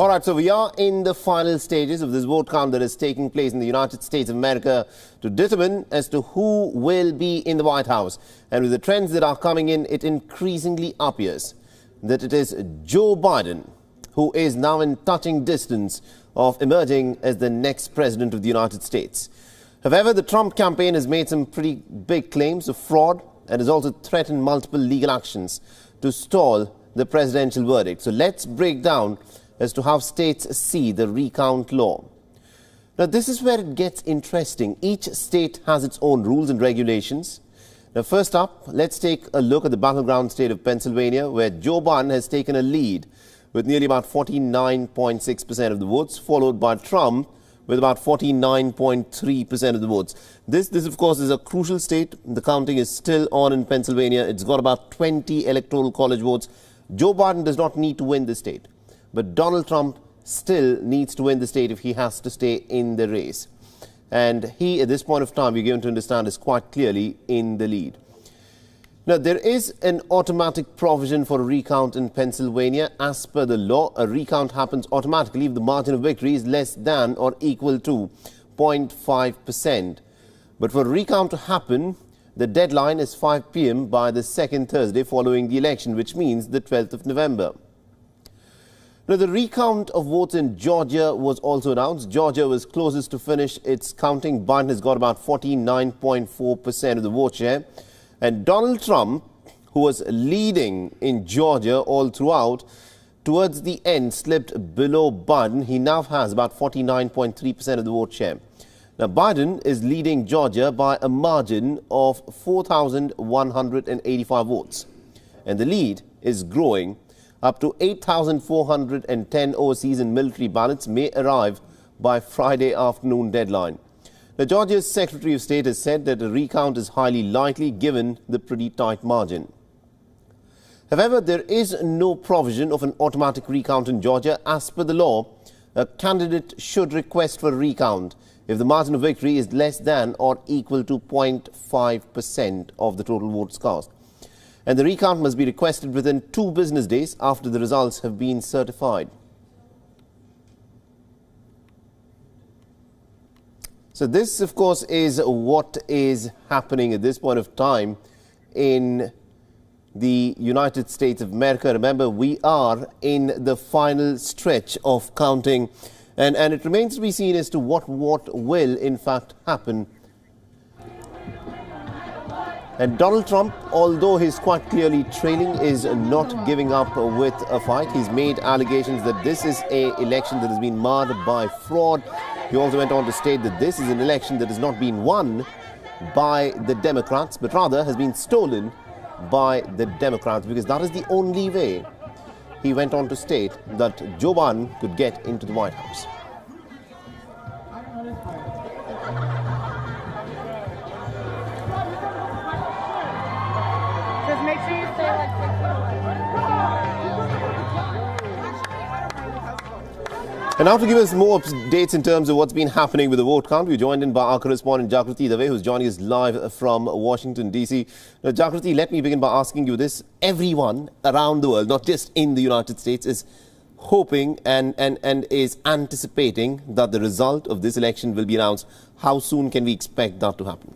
All right, so we are in the final stages of this vote count that is taking place in the United States of America to determine as to who will be in the White House. And with the trends that are coming in, it increasingly appears that it is Joe Biden who is now in touching distance of emerging as the next president of the United States. However, the Trump campaign has made some pretty big claims of fraud and has also threatened multiple legal actions to stall the presidential verdict. So let's break down as to how states see the recount law. Now, this is where it gets interesting. Each state has its own rules and regulations. Now, first up, let's take a look at the battleground state of Pennsylvania, where Joe Biden has taken a lead with nearly about 49.6% of the votes, followed by Trump with about 49.3% of the votes. This, of course, is a crucial state. The counting is still on in Pennsylvania. It's got about 20 electoral college votes. Joe Biden does not need to win the state, but Donald Trump still needs to win the state if he has to stay in the race. And he, at this point of time, we're going to understand, is quite clearly in the lead. Now, there is an automatic provision for a recount in Pennsylvania. As per the law, a recount happens automatically if the margin of victory is less than or equal to 0.5%. But for a recount to happen, the deadline is 5 p.m. by the second Thursday following the election, which means the 12th of November. Now, the recount of votes in Georgia was also announced. Georgia was closest to finish its counting. Biden has got about 49.4% of the vote share. And Donald Trump, who was leading in Georgia all throughout, towards the end slipped below Biden. He now has about 49.3% of the vote share. Now, Biden is leading Georgia by a margin of 4,185 votes. And the lead is growing. Up to 8,410 overseas and military ballots may arrive by Friday afternoon deadline. Now, Georgia's Secretary of State has said that a recount is highly likely given the pretty tight margin. However, there is no provision of an automatic recount in Georgia. As per the law, a candidate should request for a recount if the margin of victory is less than or equal to 0.5% of the total votes cast. And the recount must be requested within 2 business days after the results have been certified. So this, of course, is what is happening at this point of time in the United States of America. Remember, we are in the final stretch of counting, and it remains to be seen as to what will in fact happen. And Donald Trump, although he's quite clearly trailing, is not giving up with a fight. He's made allegations that this is an election that has been marred by fraud. He also went on to state that this is an election that has not been won by the Democrats, but rather has been stolen by the Democrats, because that is the only way, he went on to state, that Joe Biden could get into the White House. Just make sure you stay like And now to give us more updates in terms of what's been happening with the vote count, we're joined in by our correspondent Jagriti Dave, who's joining us live from Washington, D.C. Now, Jagriti, let me begin by asking you this. Everyone around the world, not just in the United States, is hoping and is anticipating that the result of this election will be announced. How soon can we expect that to happen?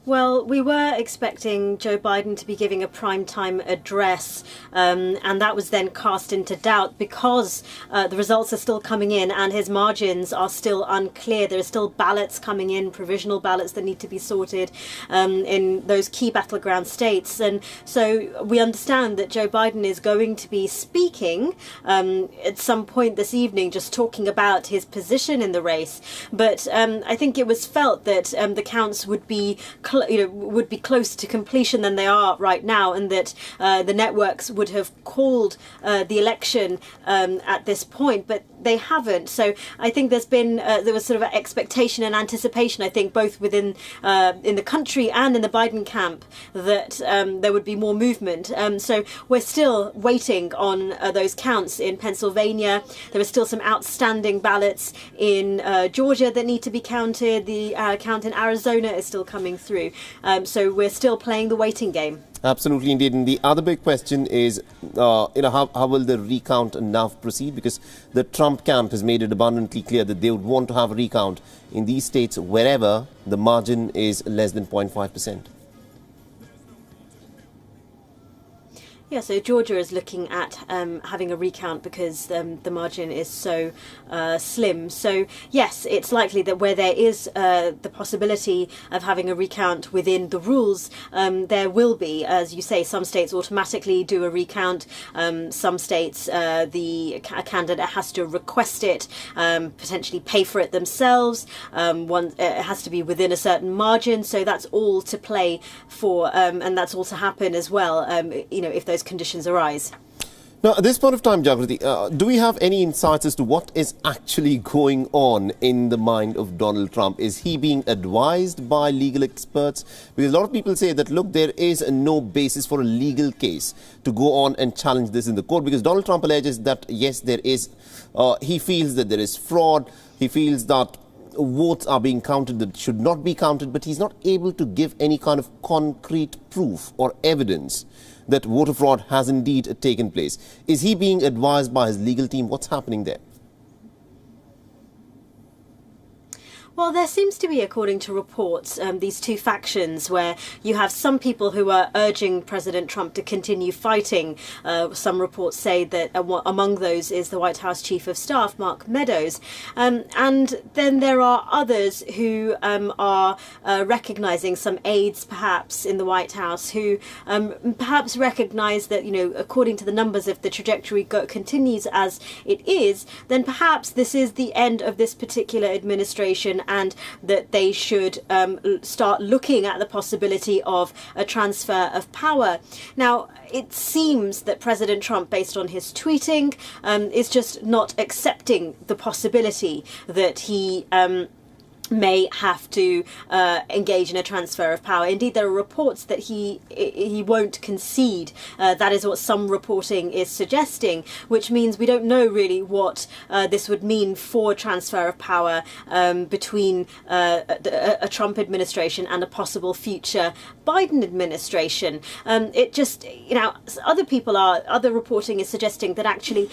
Well, we were expecting Joe Biden to be giving a primetime address, and that was then cast into doubt because the results are still coming in and his margins are still unclear. There are still ballots coming in, provisional ballots that need to be sorted in those key battleground states. And so we understand that Joe Biden is going to be speaking at some point this evening, just talking about his position in the race. But I think it was felt that the counts would be closer to completion than they are right now, and that the networks would have called the election at this point, but they haven't. So I think there was sort of an expectation and anticipation, I think, both within in the country and in the Biden camp, that there would be more movement. So we're still waiting on those counts in Pennsylvania. There are still some outstanding ballots in Georgia that need to be counted. The count in Arizona is still coming through. to. So we're still playing the waiting game. Absolutely, indeed. And the other big question is, how will the recount now proceed? Because the Trump camp has made it abundantly clear that they would want to have a recount in these states wherever the margin is less than 0.5%. Yeah, so Georgia is looking at having a recount because the margin is so slim. So yes, it's likely that where there is the possibility of having a recount within the rules, there will be, as you say, some states automatically do a recount. Some states, a candidate has to request it, potentially pay for it themselves. It has to be within a certain margin. So that's all to play for, and that's all to happen as well. If those conditions arise. Now, at this point of time, Jagrati, do we have any insights as to what is actually going on in the mind of Donald Trump? Is he being advised by legal experts? Because a lot of people say that, look, there is no basis for a legal case to go on and challenge this in the court, because Donald Trump alleges that, yes, there is, he feels that there is fraud, he feels that votes are being counted that should not be counted, but he's not able to give any kind of concrete proof or evidence that voter fraud has indeed taken place. Is he being advised by his legal team? What's happening there? Well, there seems to be, according to reports, these two factions where you have some people who are urging President Trump to continue fighting. Some reports say that among those is the White House Chief of Staff, Mark Meadows. And then there are others who are recognizing, some aides perhaps in the White House, who perhaps recognize that, according to the numbers, if the trajectory continues as it is, then perhaps this is the end of this particular administration, and that they should start looking at the possibility of a transfer of power. Now, it seems that President Trump, based on his tweeting, is just not accepting the possibility that he may have to engage in a transfer of power. Indeed, there are reports that he won't concede. That is what some reporting is suggesting, which means we don't know really what this would mean for transfer of power between a Trump administration and a possible future Biden administration. It just, other reporting is suggesting that actually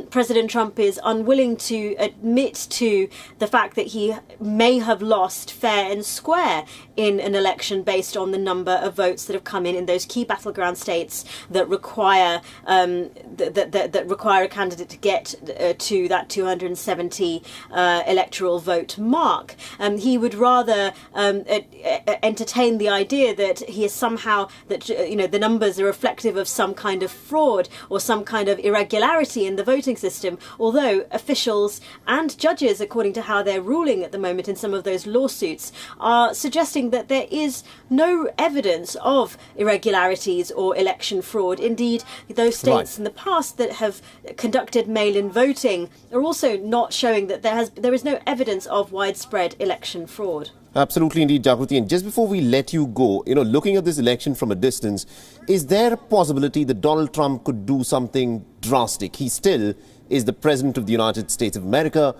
President Trump is unwilling to admit to the fact that he may have lost fair and square in an election based on the number of votes that have come in those key battleground states that require that require a candidate to get to that 270 electoral vote mark. He would rather entertain the idea that he is somehow the numbers are reflective of some kind of fraud or some kind of irregularity in the voting system, although officials and judges, according to how they're ruling at the moment in some of those lawsuits, are suggesting that there is no evidence of irregularities or election fraud. Indeed, those states in the past that have conducted mail-in voting are also not showing that there is no evidence of widespread election fraud. Absolutely, indeed, Jagrati. And just before we let you go, looking at this election from a distance, is there a possibility that Donald Trump could do something drastic? He still is the President of the United States of America.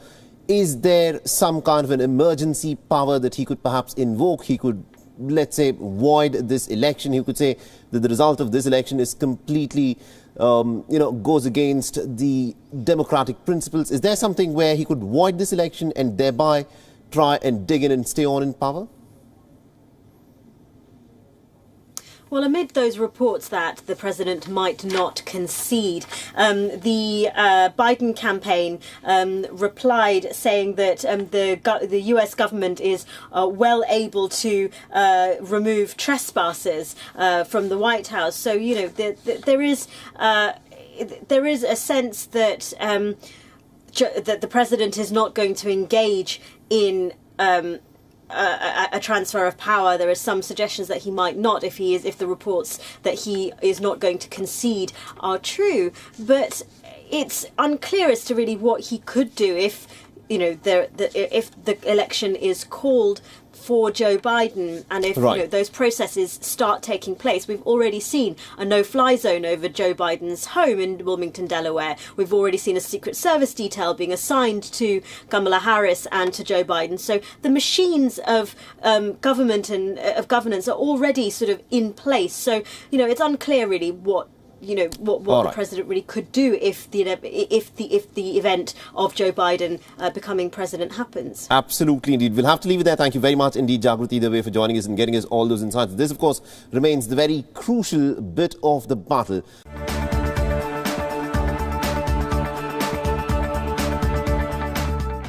Is there some kind of an emergency power that he could perhaps invoke? He could, let's say, void this election. He could say that the result of this election is completely, goes against the democratic principles. Is there something where he could void this election and thereby try and dig in and stay on in power? Well, amid those reports that the president might not concede, the Biden campaign replied saying that the US government is well able to remove trespassers from the White House. So, there is a sense that that the president is not going to engage in a transfer of power. There are some suggestions that he might not if the reports that he is not going to concede are true. But it's unclear as to really what he could do if the election is called for Joe Biden, and if those processes start taking place. We've already seen a no-fly zone over Joe Biden's home in Wilmington, Delaware. We've already seen a Secret Service detail being assigned to Kamala Harris and to Joe Biden. So the machines of government and of governance are already sort of in place. So it's unclear really what the president really could do if the event of Joe Biden becoming president happens. Absolutely, indeed. We'll have to leave it there. Thank you very much indeed, Jagruti Dave, for joining us and getting us all those insights. This, of course, remains the very crucial bit of the battle.